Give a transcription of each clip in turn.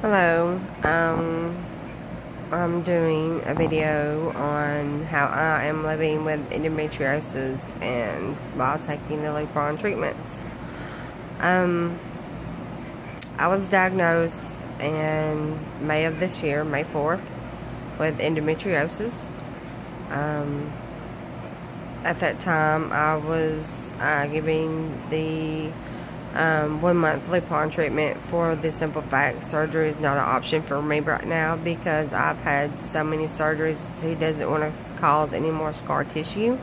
Hello, I'm doing a video on how I am living with endometriosis and while taking the Lupron treatments. I was diagnosed in May of this year, May 4th, with endometriosis. At that time, I was giving the 1 month Lupron treatment for the simple fact surgery is not an option for me right now because I've had so many surgeries. He doesn't want to cause any more scar tissue.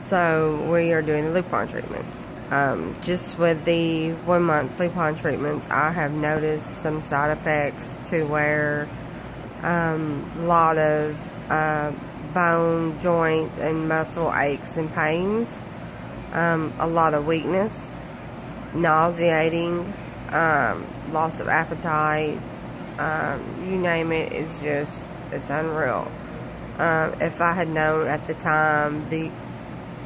So we are doing the Lupron treatments. Just with the 1 month Lupron treatments, I have noticed some side effects to where a lot of bone, joint, and muscle aches and pains, a lot of weakness, nauseating, loss of appetite, you name it, it's unreal. If I had known at the time the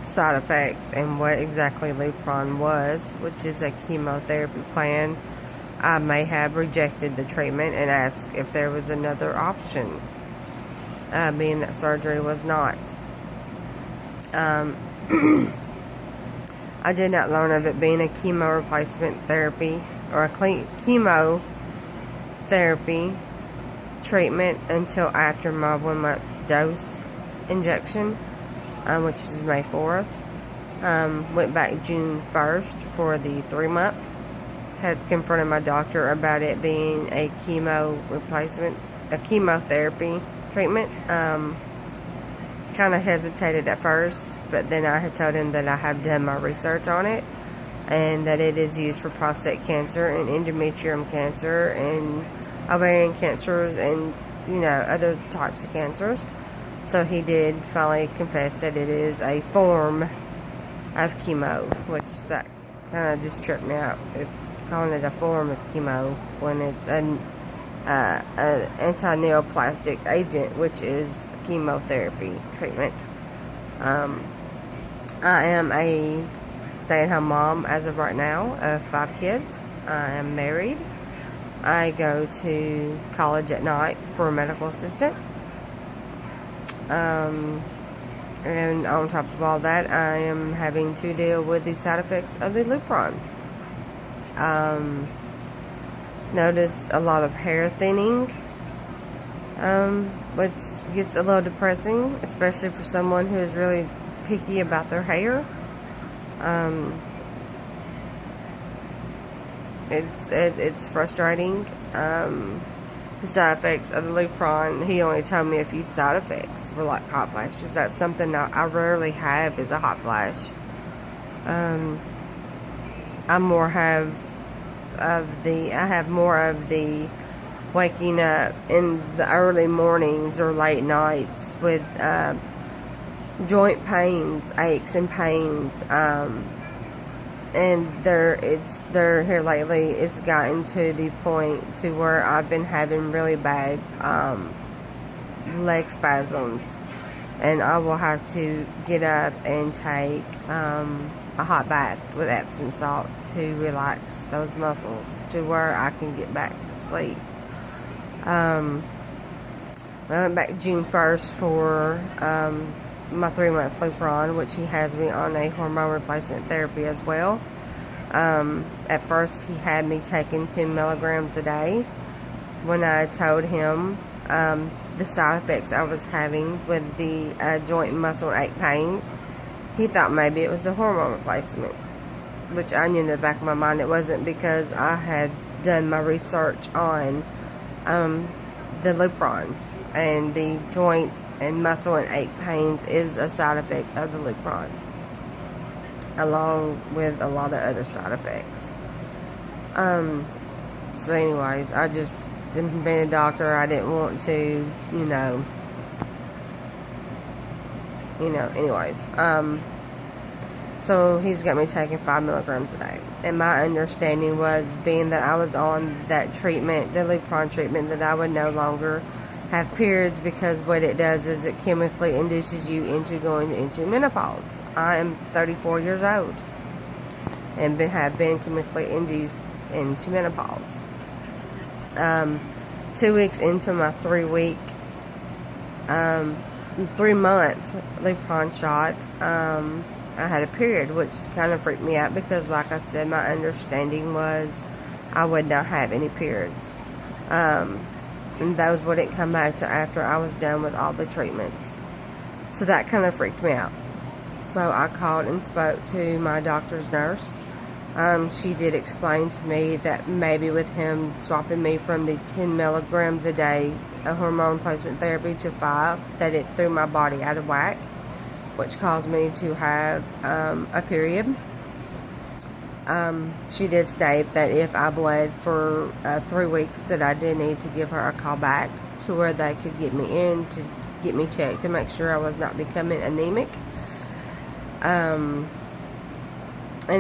side effects and what exactly Lupron was, which is a chemotherapy plan, I may have rejected the treatment and asked if there was another option. Being that surgery was not. I did not learn of it being a chemo replacement therapy or a chemotherapy treatment until after my 1 month dose injection, which is May 4th. Went back June 1st for the 3 month. Had confronted my doctor about it being a chemotherapy treatment. Kind of hesitated at first, but then I had told him that I have done my research on it and that it is used for prostate cancer and endometrium cancer and ovarian cancers and other types of cancers. So he did finally confess that it is a form of chemo, which that kind of just tripped me out. It's calling it a form of chemo when it's an anti-neoplastic agent, which is chemotherapy treatment. I am a stay-at-home mom as of right now of 5 kids. I am married. I go to college at night for a medical assistant. And on top of all that, I am having to deal with the side effects of the Lupron. Noticed a lot of hair thinning, which gets a little depressing, especially for someone who is really picky about their hair. It's frustrating. The side effects of the Lupron, he only told me a few side effects were like hot flashes. That's something that I rarely have, is a hot flash. I have more of the waking up in the early mornings or late nights with joint pains, aches and pains, and here lately it's gotten to the point to where I've been having really bad leg spasms, and I will have to get up and take a hot bath with Epsom salt to relax those muscles to where I can get back to sleep. I went back June 1st for my 3-month Lupron, which he has me on a hormone replacement therapy as well. At first he had me taking 10 milligrams a day. When I told him the side effects I was having with the joint and muscle and ache pains, he thought maybe it was a hormone replacement, which I knew in the back of my mind it wasn't, because I had done my research on the Lupron, and the joint and muscle and ache pains is a side effect of the Lupron, along with a lot of other side effects. So anyways, I just, being a doctor, I didn't want to, anyways. So he's got me taking 5 milligrams a day. And my understanding was, being that I was on that treatment, the Lupron treatment, that I would no longer have periods, because what it does is it chemically induces you into going into menopause. I am 34 years old. and have been chemically induced into menopause. 2 weeks into my 3-month Lupron shot, I had a period, which kind of freaked me out because, like I said, my understanding was I would not have any periods. And those wouldn't come back till after I was done with all the treatments. So that kind of freaked me out. So I called and spoke to my doctor's nurse. She did explain to me that maybe with him swapping me from the 10 milligrams a day of hormone replacement therapy to 5, that it threw my body out of whack, which caused me to have a period. She did state that if I bled for 3 weeks, that I did need to give her a call back to where they could get me in to get me checked to make sure I was not becoming anemic. And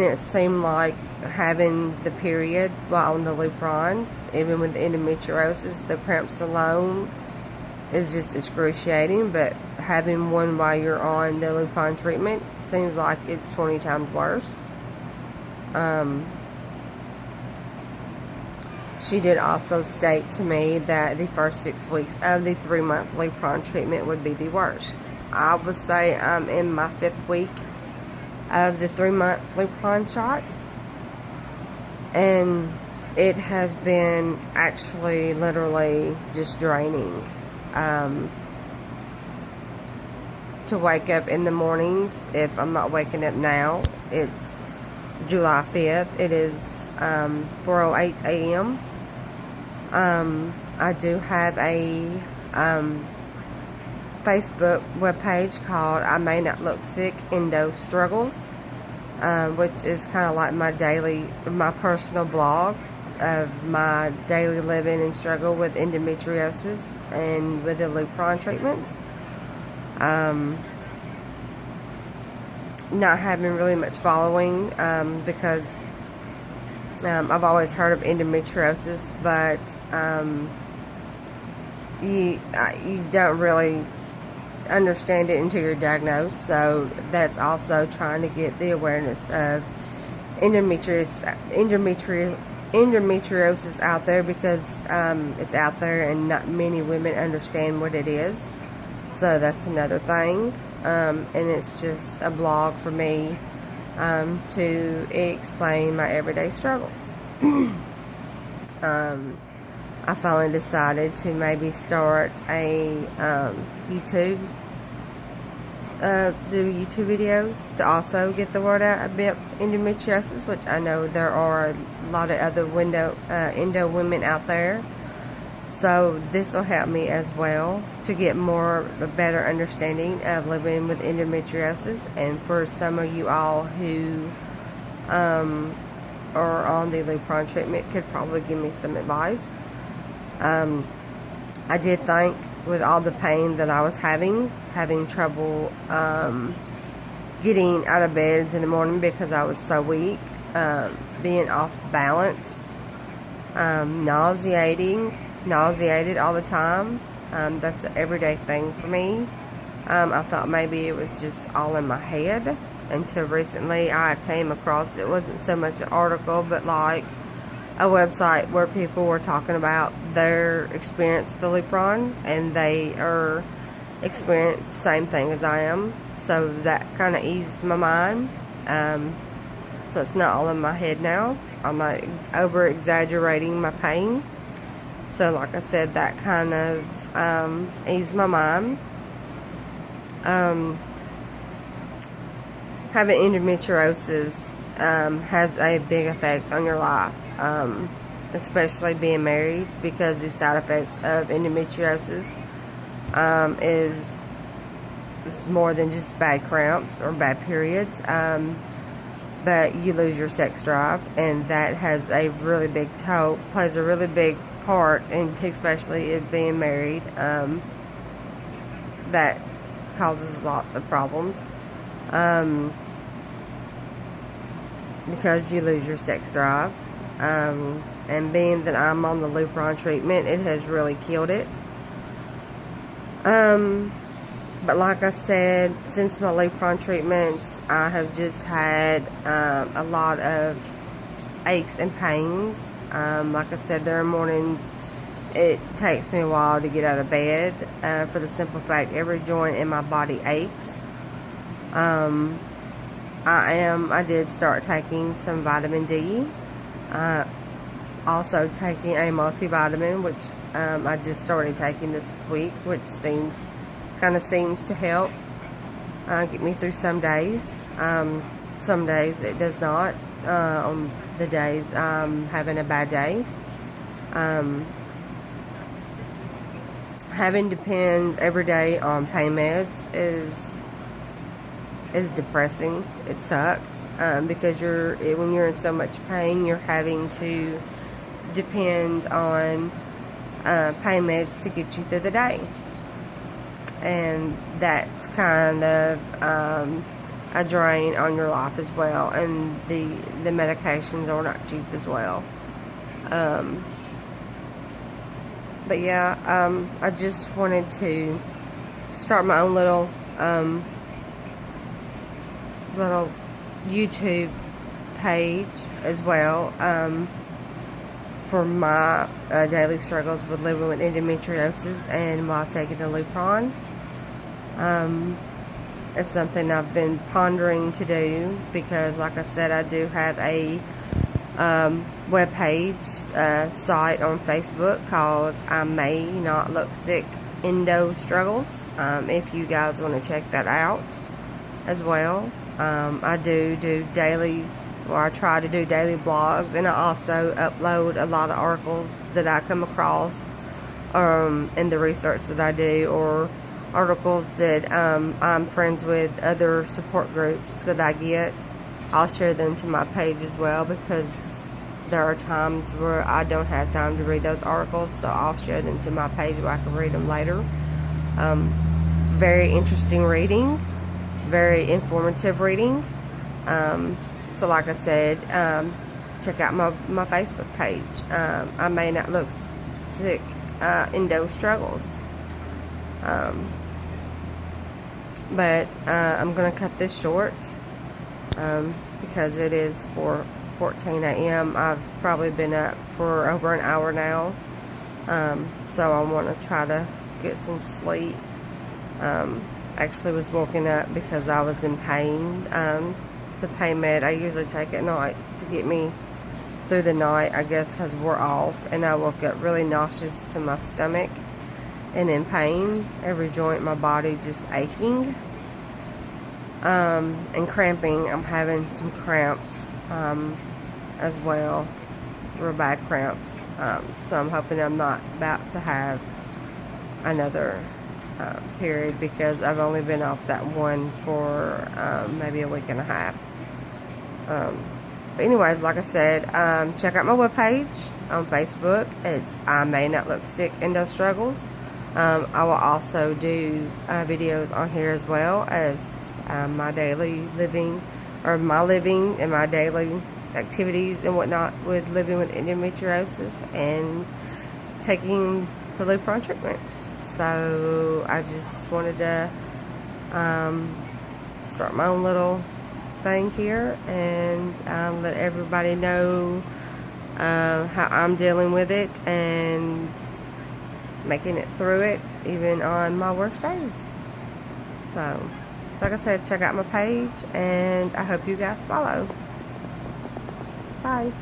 it seemed like having the period while on the Lupron, even with endometriosis, the cramps alone is just excruciating, but having one while you're on the Lupron treatment seems like it's 20 times worse. She did also state to me that the first 6 weeks of the 3-month Lupron treatment would be the worst. I would say I'm in my 5th week of the 3-month Lupron shot, and it has been actually literally just draining. To wake up in the mornings, if I'm not waking up now, it's July 5th, it is 4:08 a.m. I do have a Facebook webpage called I May Not Look Sick Endo Struggles, which is kind of like my personal blog of my daily living and struggle with endometriosis and with the Lupron treatments. Not having really much following because I've always heard of endometriosis, but you don't really understand it until you're diagnosed. So that's also trying to get the awareness of endometriosis out there, because it's out there and not many women understand what it is. So that's another thing. And it's just a blog for me to explain my everyday struggles. I finally decided to maybe start a YouTube, do YouTube videos to also get the word out about endometriosis, which I know there are a lot of other endo women out there. So this will help me as well to get a better understanding of living with endometriosis. And for some of you all who are on the Lupron treatment, could probably give me some advice. I did think with all the pain that I was having trouble getting out of bed in the morning because I was so weak, being off balanced, nauseated all the time. That's an everyday thing for me. I thought maybe it was just all in my head until recently I came across, it wasn't so much an article, but like a website where people were talking about their experience with the Lupron, and they are experiencing the same thing as I am. So that kind of eased my mind. So it's not all in my head now. I'm not over exaggerating my pain. So like I said, that kind of eased my mind. Having endometriosis has a big effect on your life, especially being married, because the side effects of endometriosis is more than just bad cramps or bad periods, but you lose your sex drive, and that has a really big plays a really big part, and especially if being married, that causes lots of problems, because you lose your sex drive, and being that I'm on the Lupron treatment, it has really killed it. But like I said, since my Lupron treatments, I have just had a lot of aches and pains. Like I said, there are mornings it takes me a while to get out of bed, for the simple fact every joint in my body aches. I did start taking some vitamin D. Also taking a multivitamin, which I just started taking this week, which kind of seems to help get me through some days. Some days it does not. On the days I'm having a bad day, having to depend every day on pain meds is depressing. It sucks, because when you're in so much pain, you're having to depend on pain meds to get you through the day, and that's kind of a drain on your life as well. And the medications are not cheap as well. But yeah, I just wanted to start my own little YouTube page as well, for my daily struggles with living with endometriosis and while taking the Lupron. It's something I've been pondering to do because, like I said, I do have a webpage site on Facebook called I May Not Look Sick Endo Struggles. If you guys want to check that out as well. I do daily, or I try to do daily blogs, and I also upload a lot of articles that I come across in the research that I do, or articles that I'm friends with other support groups that I get. I'll share them to my page as well, because there are times where I don't have time to read those articles, so I'll share them to my page where I can read them later. Very interesting reading, very informative reading. So like I said, check out my Facebook page. I May Not Look Sick Endo Struggles. But I'm going to cut this short because it is 4:14 a.m. I've probably been up for over an hour now. So I want to try to get some sleep. Actually was woken up because I was in pain. The pain med I usually take at night to get me through the night, I guess, has wore off, and I woke up really nauseous to my stomach and in pain, every joint in my body just aching, and cramping. I'm having some cramps as well, real bad cramps, so I'm hoping I'm not about to have another period, because I've only been off that one for maybe a week and a half. But anyways, like I said, check out my webpage on Facebook. It's I May Not Look Sick Endo Struggles. I will also do videos on here as well as my daily living, or my living and my daily activities and whatnot with living with endometriosis and taking the Lupron treatments. So I just wanted to start my own little thing here and let everybody know how I'm dealing with it and making it through it even on my worst days. So like I said, check out my page, and I hope you guys follow. Bye.